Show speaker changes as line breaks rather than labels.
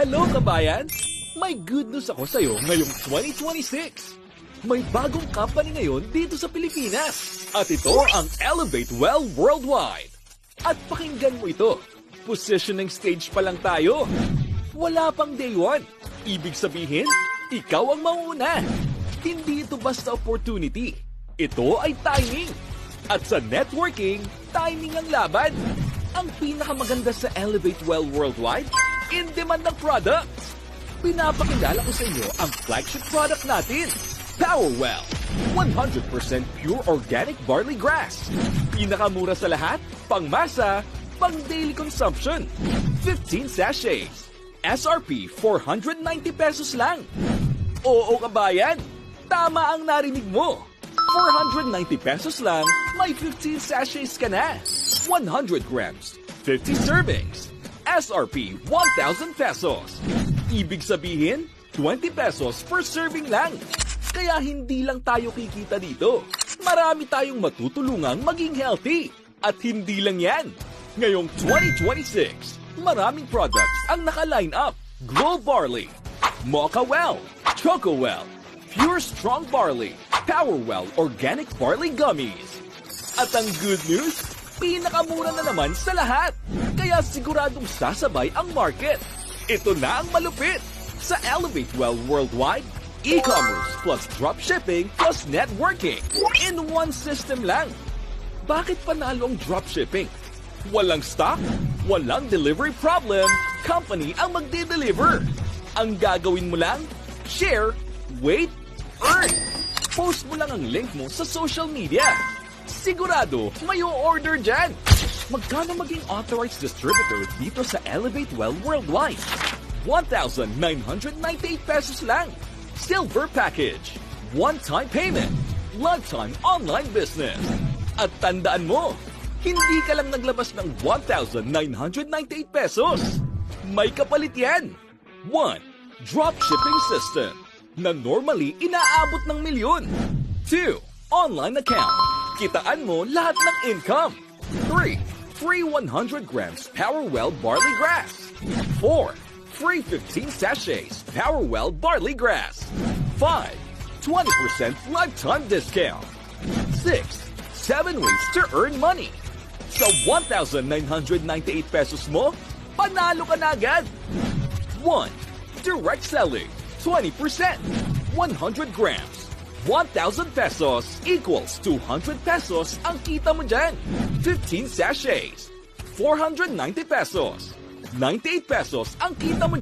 Hello kabayan! May good news ako sa'yo ngayong 2026. May bagong company ngayon dito sa Pilipinas. At ito ang Elevate Well Worldwide. At pakinggan mo ito. Positioning stage pa lang tayo. Wala pang day one. Ibig sabihin, ikaw ang mauuna. Hindi ito basta opportunity. Ito ay timing. At sa networking, timing ang laban. Ang pinakamaganda sa Elevate Well Worldwide, in-demand ng products. Pinapakilala ko sa inyo ang flagship product natin, Powerwell. 100% pure organic barley grass. Pinakamura sa lahat, pangmasa, pang daily consumption. 15 sachets. SRP 490 pesos lang. Oo kabayan, tama ang narinig mo. 490 pesos lang, may 15 sachets ka na. 100 grams, 50 servings. SRP 1,000 pesos. Ibig sabihin, 20 pesos per serving lang. Kaya hindi lang tayo kikita dito. Marami tayong matutulungang maging healthy. At hindi lang yan. Ngayong 2026, maraming products ang naka-line up. Glow Barley, Mocha-Well, Choco-Well, Pure Strong Barley, Powerwell Organic Barley Gummies. At ang good news, pinakamura na naman sa lahat. Kaya siguradong sasabay ang market. Ito na ang malupit. Sa Elevate Well Worldwide, e-commerce plus dropshipping plus networking in one system lang. Bakit panalo ang dropshipping? Walang stock, walang delivery problem, company ang magde-deliver. Ang gagawin mo lang, share, wait, earn. Post mo lang ang link mo sa social media. Sigurado may order dyan. Magkano maging authorized distributor dito sa Elevate Well Worldwide? 1,998 pesos lang. Silver package. One-time payment. Lifetime online business. At tandaan mo, hindi ka lang naglabas ng 1,998 pesos. May kapalit yan. 1. Dropshipping system na normally inaabot ng milyon. 2. Online account. Kitaan mo lahat ng income. 3. Free 100 grams Powerwell Barley Grass. 4. Free 15 sachets Powerwell Barley Grass. 5. 20% lifetime discount. 6. 7 ways to earn money. Sa 1,998 pesos mo, panalo ka na agad. 1. Direct selling. 20%. 100 grams. 1,000 pesos equals 200 pesos ang kita mo dyan. 15 sachets. 490 pesos. 98 pesos ang kita mo